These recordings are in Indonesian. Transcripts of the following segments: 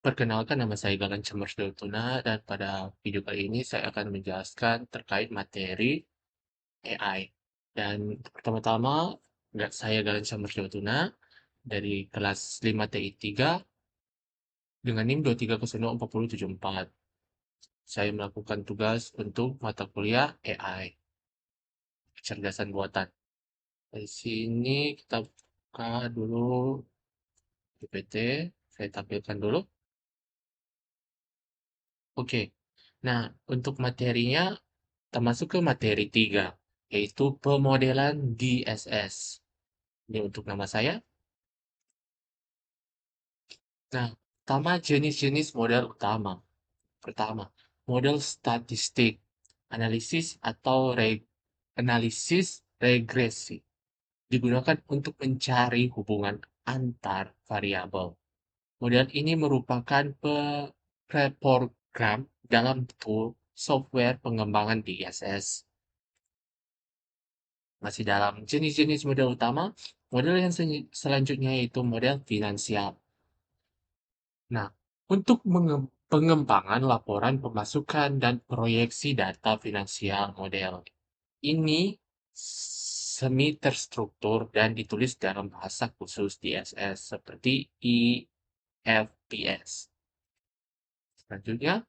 Perkenalkan, nama saya Galan Cemersdotuna, dan pada video kali ini saya akan menjelaskan terkait materi AI. Dan pertama-tama, saya Galan Cemersdotuna dari kelas 5 TI 3 dengan NIM 2304074. Saya melakukan tugas untuk mata kuliah AI, kecerdasan buatan. Di sini kita buka dulu PPT, saya tampilkan dulu. Oke, nah untuk materinya termasuk ke materi 3, yaitu pemodelan DSS. Ini untuk nama saya. Nah, pertama jenis-jenis model utama. Pertama, model statistik, analisis atau analisis regresi. Digunakan untuk mencari hubungan antar variabel. Model ini merupakan preprogram dalam tool software pengembangan DSS. Masih dalam jenis-jenis model utama, model yang selanjutnya yaitu model finansial. Nah, untuk pengembangan laporan pemasukan dan proyeksi data finansial model ini semi terstruktur dan ditulis dalam bahasa khusus DSS seperti IFPS. Selanjutnya,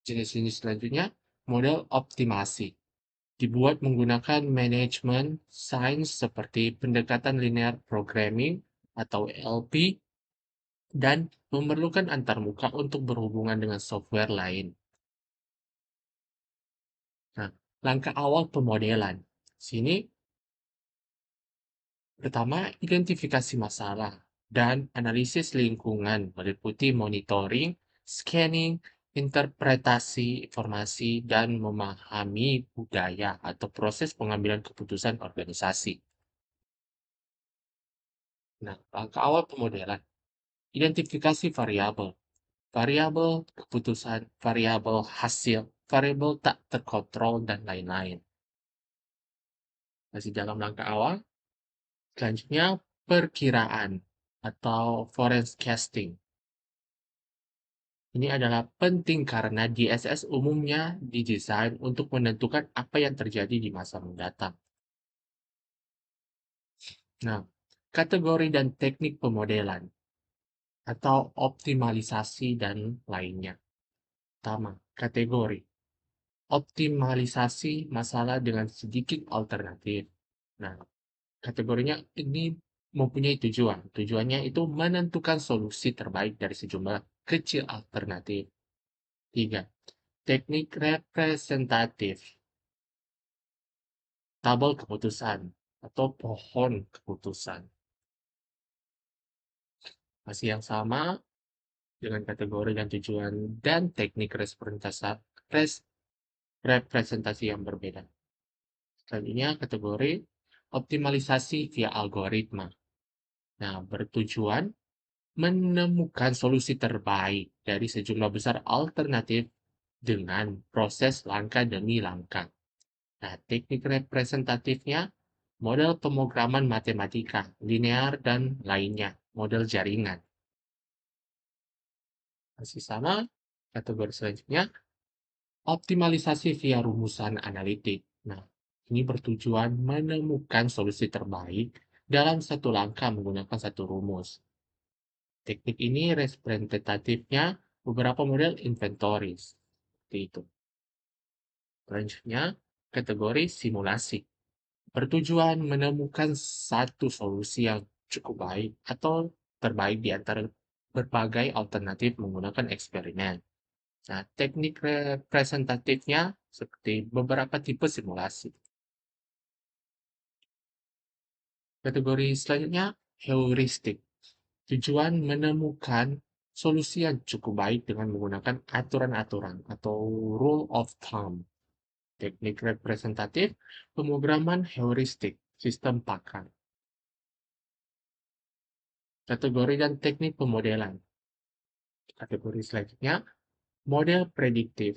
jenis-jenis selanjutnya, model optimasi. Dibuat menggunakan manajemen sains seperti pendekatan linear programming atau LP dan memerlukan antarmuka untuk berhubungan dengan software lain. Nah, langkah awal pemodelan. Sini pertama identifikasi masalah dan analisis lingkungan meliputi monitoring, scanning, interpretasi informasi, dan memahami budaya atau proses pengambilan keputusan organisasi. Nah, langkah awal pemodelan. Identifikasi variabel. Variabel keputusan, variabel hasil, variabel tak terkontrol, dan lain-lain. Masih dalam langkah awal. Selanjutnya, perkiraan atau forecasting. Ini adalah penting karena DSS umumnya didesain untuk menentukan apa yang terjadi di masa mendatang. Nah, kategori dan teknik pemodelan atau optimalisasi dan lainnya. Pertama, kategori. Optimalisasi masalah dengan sedikit alternatif. Nah, kategorinya ini mempunyai tujuan. Tujuannya itu menentukan solusi terbaik dari sejumlah kecil alternatif. 3. Teknik representatif. Tabel keputusan atau pohon keputusan. Masih yang sama dengan kategori dan tujuan dan teknik representasi yang berbeda. Selanjutnya kategori optimalisasi via algoritma. Nah, bertujuan menemukan solusi terbaik dari sejumlah besar alternatif dengan proses langkah demi langkah. Nah, teknik representatifnya, model pemrograman matematika, linear, dan lainnya, model jaringan. Masih sama, kategori selanjutnya, optimalisasi via rumusan analitik. Nah, ini bertujuan menemukan solusi terbaik dalam satu langkah menggunakan satu rumus. Teknik ini representatifnya beberapa model inventoris. Seperti itu. Selanjutnya, kategori simulasi. Bertujuan menemukan satu solusi yang cukup baik atau terbaik di antara berbagai alternatif menggunakan eksperimen. Nah, teknik representatifnya seperti beberapa tipe simulasi. Kategori selanjutnya, heuristik. Tujuan menemukan solusi yang cukup baik dengan menggunakan aturan-aturan atau rule of thumb. Teknik representatif, pemrograman heuristik, sistem pakar. Kategori dan teknik pemodelan. Kategori selanjutnya, model prediktif.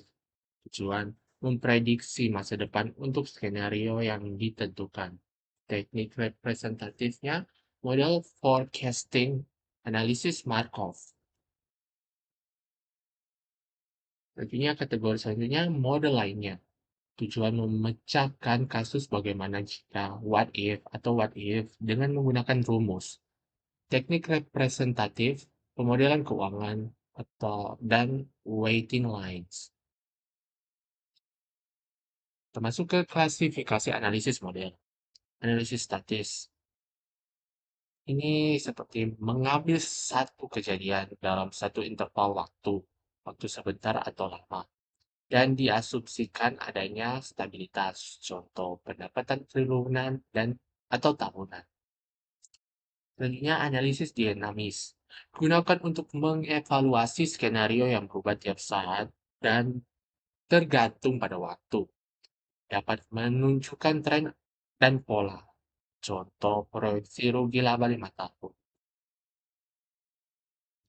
Tujuan memprediksi masa depan untuk skenario yang ditentukan. Teknik representatifnya, model forecasting, analisis Markov. Tentunya kategori selanjutnya model lainnya. Tujuan memecahkan kasus bagaimana jika, what if, atau what if dengan menggunakan rumus. Teknik representatif, pemodelan keuangan, dan waiting lines. Termasuk ke klasifikasi analisis model. Analisis statis. Ini seperti mengambil satu kejadian dalam satu interval waktu, waktu sebentar atau lama, dan diasumsikan adanya stabilitas, contoh pendapatan triwulan dan atau tahunan. Selanjutnya, analisis dinamis. Gunakan untuk mengevaluasi skenario yang berubah tiap saat dan tergantung pada waktu. Dapat menunjukkan tren dan pola. Contoh proyeksi rugi laba 5 tahun.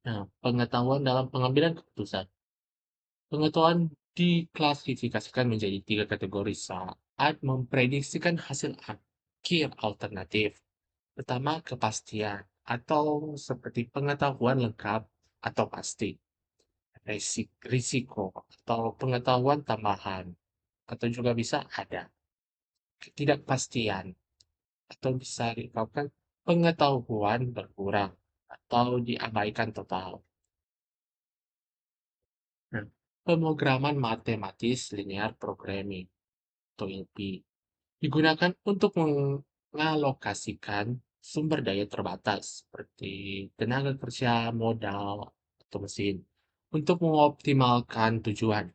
Nah, pengetahuan dalam pengambilan keputusan. Pengetahuan diklasifikasikan menjadi 3 kategori saat memprediksikan hasil akhir alternatif. Pertama, kepastian atau seperti pengetahuan lengkap atau pasti. Risiko atau pengetahuan tambahan atau juga bisa ada. Ketidakpastian atau bisa dikatakan pengetahuan berkurang atau diabaikan total. Nah, pemrograman matematis linear programming atau LP digunakan untuk mengalokasikan sumber daya terbatas seperti tenaga kerja, modal, atau mesin untuk mengoptimalkan tujuan.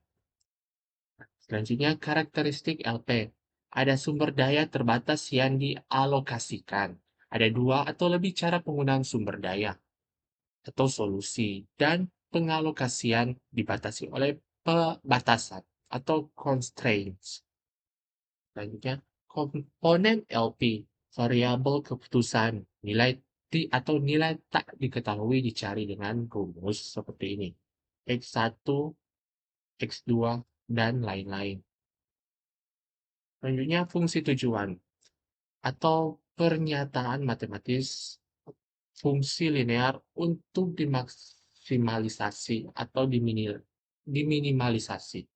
Selanjutnya, karakteristik LP. Ada sumber daya terbatas yang dialokasikan. Ada dua atau lebih cara penggunaan sumber daya atau solusi, dan pengalokasian dibatasi oleh pembatasan atau constraints. Selanjutnya, komponen LP, variabel keputusan, nilai atau nilai tak diketahui dicari dengan rumus seperti ini. X1, X2, dan lain-lain. Selanjutnya, fungsi tujuan atau pernyataan matematis fungsi linear untuk dimaksimalisasi atau diminimalisasi.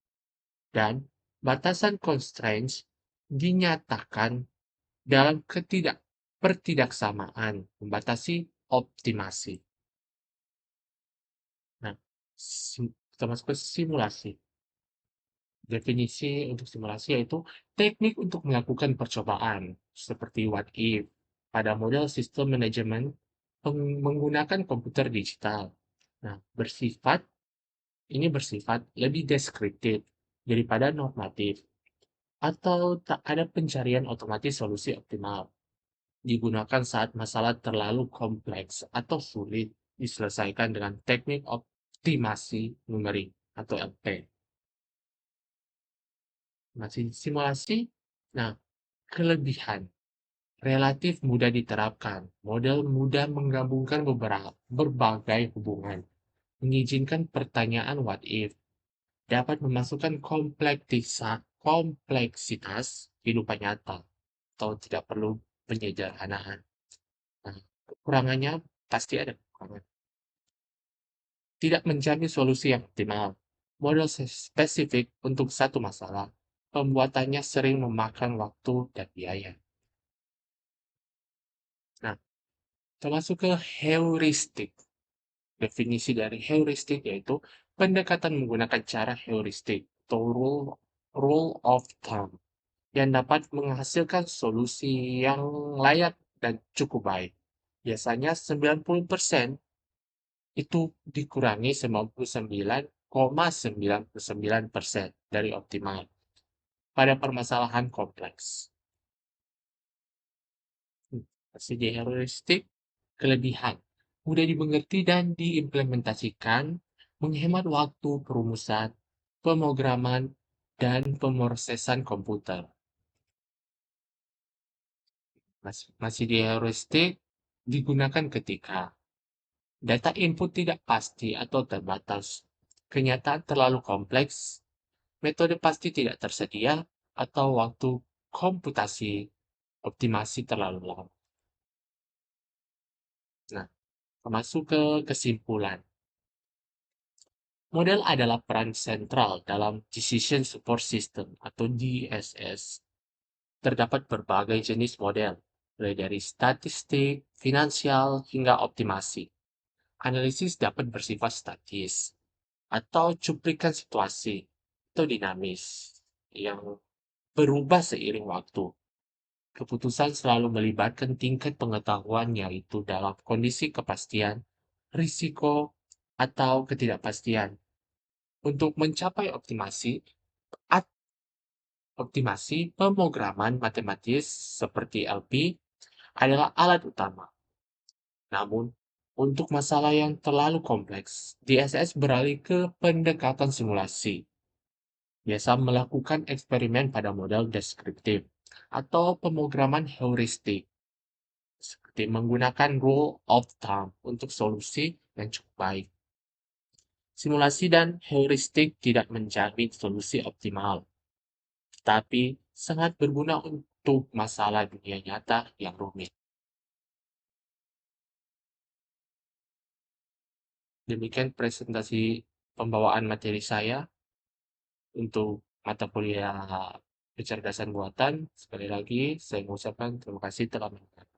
Dan batasan constraints dinyatakan dalam pertidaksamaan membatasi optimasi. Nah, kita masuk ke simulasi. Definisi untuk simulasi yaitu teknik untuk melakukan percobaan, seperti what if, pada model sistem manajemen menggunakan komputer digital. Nah, bersifat lebih deskriptif daripada normatif, atau tak ada pencarian otomatis solusi optimal. Digunakan saat masalah terlalu kompleks atau sulit diselesaikan dengan teknik optimasi numerik atau LP. Masih simulasi. Nah, kelebihan relatif mudah diterapkan. Model mudah menggabungkan berbagai hubungan, mengizinkan pertanyaan what if, dapat memasukkan kompleksitas kehidupan nyata, atau tidak perlu penyederhanaan. Nah, kekurangannya pasti ada kekurangan. Tidak menjamin solusi yang optimal. Model spesifik untuk satu masalah. Pembuatannya sering memakan waktu dan biaya. Nah, termasuk ke heuristik. Definisi dari heuristik yaitu pendekatan menggunakan cara heuristik atau rule of thumb yang dapat menghasilkan solusi yang layak dan cukup baik. Biasanya 90% itu dikurangi 99,99% dari optimal pada permasalahan kompleks. Strategi heuristik, kelebihan, mudah dimengerti dan diimplementasikan, menghemat waktu perumusan, pemrograman, dan pemrosesan komputer. Masih di heuristik digunakan ketika data input tidak pasti atau terbatas, kenyataan terlalu kompleks, metode pasti tidak tersedia, atau waktu komputasi optimasi terlalu lama. Nah, masuk ke kesimpulan. Model adalah peran sentral dalam Decision Support System atau DSS. Terdapat berbagai jenis model, mulai dari statistik, finansial, hingga optimasi. Analisis dapat bersifat statis atau cuplikan situasi atau dinamis yang berubah seiring waktu. Keputusan selalu melibatkan tingkat pengetahuan yaitu dalam kondisi kepastian, risiko, atau ketidakpastian. Untuk mencapai optimasi pemrograman matematis seperti LP adalah alat utama. Namun, untuk masalah yang terlalu kompleks, DSS beralih ke pendekatan simulasi, biasa melakukan eksperimen pada model deskriptif atau pemrograman heuristik, seperti menggunakan rule of thumb untuk solusi yang cukup baik. Simulasi dan heuristik tidak menjamin solusi optimal, tetapi sangat berguna untuk masalah dunia nyata yang rumit. Demikian presentasi pembawaan materi saya untuk mata kuliah kecerdasan buatan. Sekali lagi, saya mengucapkan terima kasih telah menonton.